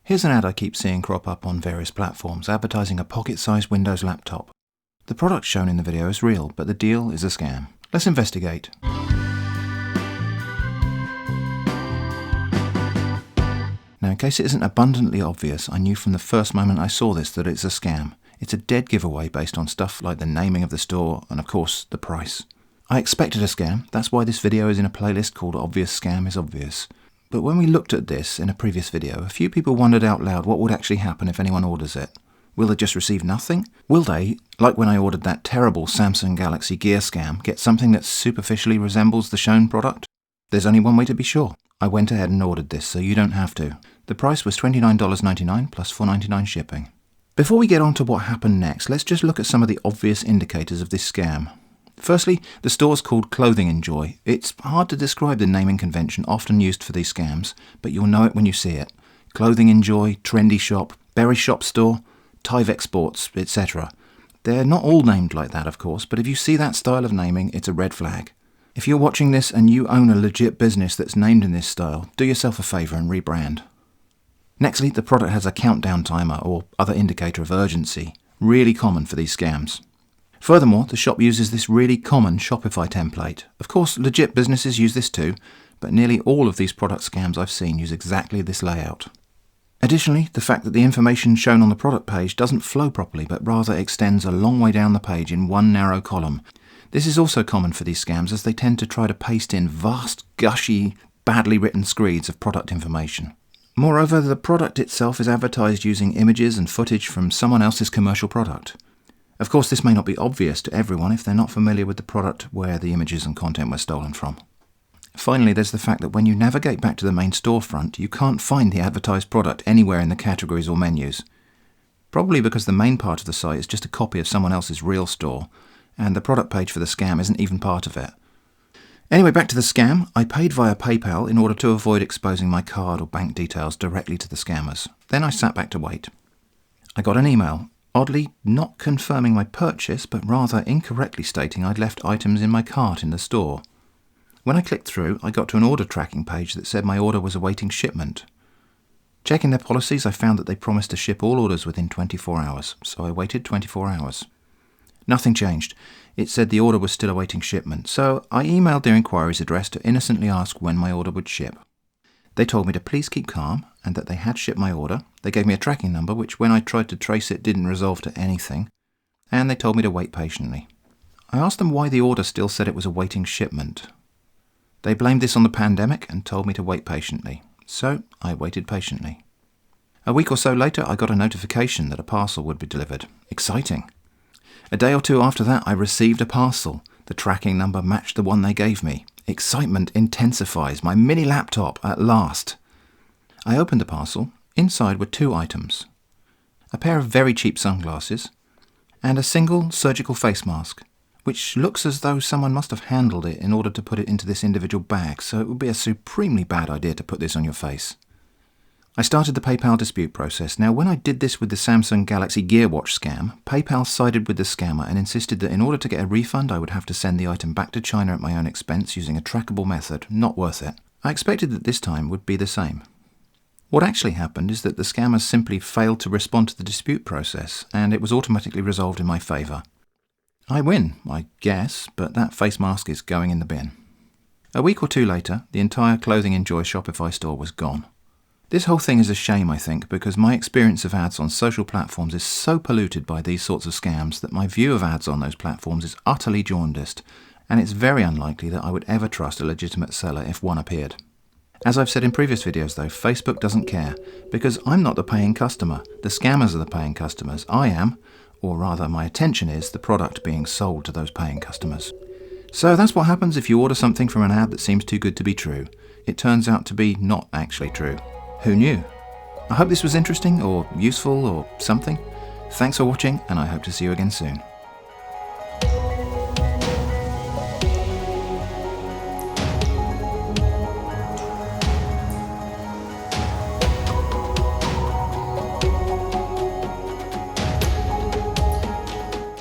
Here's an ad I keep seeing crop up on various platforms advertising a pocket-sized Windows laptop. The product shown in the video is real, but the deal is a scam. Let's investigate. Now, in case it isn't abundantly obvious, I knew from the first moment I saw this that it's a scam. It's a dead giveaway based on stuff like the naming of the store and, of course, the price. I expected a scam. That's why this video is in a playlist called Obvious Scam is Obvious. But when we looked at this in a previous video, a few people wondered out loud what would actually happen if anyone orders it. Will they just receive nothing? Will they, like when I ordered that terrible Samsung Galaxy Gear scam, get something that superficially resembles the shown product? There's only one way to be sure. I went ahead and ordered this, so you don't have to. The price was $29.99 plus $4.99 shipping. Before we get on to what happened next, let's just look at some of the obvious indicators of this scam. Firstly, the store's called Clothing Enjoy. It's hard to describe the naming convention often used for these scams, but you'll know it when you see it. Clothing Enjoy, Trendy Shop, Berry Shop Store, Tyvek Sports, etc. They're not all named like that, of course, but if you see that style of naming, it's a red flag. If you're watching this and you own a legit business that's named in this style, do yourself a favour and rebrand. Nextly, the product has a countdown timer or other indicator of urgency, really common for these scams. Furthermore, the shop uses this really common Shopify template. Of course, legit businesses use this too, but nearly all of these product scams I've seen use exactly this layout. Additionally, the fact that the information shown on the product page doesn't flow properly, but rather extends a long way down the page in one narrow column. This is also common for these scams as they tend to try to paste in vast, gushy, badly written screeds of product information. Moreover, the product itself is advertised using images and footage from someone else's commercial product. Of course, this may not be obvious to everyone if they're not familiar with the product where the images and content were stolen from. Finally, there's the fact that when you navigate back to the main storefront, you can't find the advertised product anywhere in the categories or menus. Probably because the main part of the site is just a copy of someone else's real store, and the product page for the scam isn't even part of it. Anyway, back to the scam. I paid via PayPal in order to avoid exposing my card or bank details directly to the scammers. Then I sat back to wait. I got an email, oddly not confirming my purchase, but rather incorrectly stating I'd left items in my cart in the store. When I clicked through, I got to an order tracking page that said my order was awaiting shipment. Checking their policies, I found that they promised to ship all orders within 24 hours, so I waited 24 hours. Nothing changed. It said the order was still awaiting shipment, so I emailed their inquiries address to innocently ask when my order would ship. They told me to please keep calm and that they had shipped my order. They gave me a tracking number, which when I tried to trace it didn't resolve to anything, and they told me to wait patiently. I asked them why the order still said it was awaiting shipment. They blamed this on the pandemic and told me to wait patiently, so I waited patiently. A week or so later, I got a notification that a parcel would be delivered. Exciting! A day or two after that, I received a parcel. The tracking number matched the one they gave me. Excitement intensifies. My mini laptop, at last. I opened the parcel. Inside were two items. A pair of very cheap sunglasses and a single surgical face mask, which looks as though someone must have handled it in order to put it into this individual bag, so it would be a supremely bad idea to put this on your face. I started the PayPal dispute process. Now, when I did this with the Samsung Galaxy Gear Watch scam, PayPal sided with the scammer and insisted that in order to get a refund, I would have to send the item back to China at my own expense using a trackable method. Not worth it. I expected that this time would be the same. What actually happened is that the scammers simply failed to respond to the dispute process, and it was automatically resolved in my favour. I win, I guess, but that face mask is going in the bin. A week or two later, the entire Clothing Enjoy Shopify store was gone. This whole thing is a shame, I think, because my experience of ads on social platforms is so polluted by these sorts of scams that my view of ads on those platforms is utterly jaundiced, and it's very unlikely that I would ever trust a legitimate seller if one appeared. As I've said in previous videos though, Facebook doesn't care, because I'm not the paying customer. The scammers are the paying customers. I am, or rather my attention is, the product being sold to those paying customers. So that's what happens if you order something from an ad that seems too good to be true. It turns out to be not actually true. Who knew? I hope this was interesting or useful or something. Thanks for watching, and I hope to see you again soon.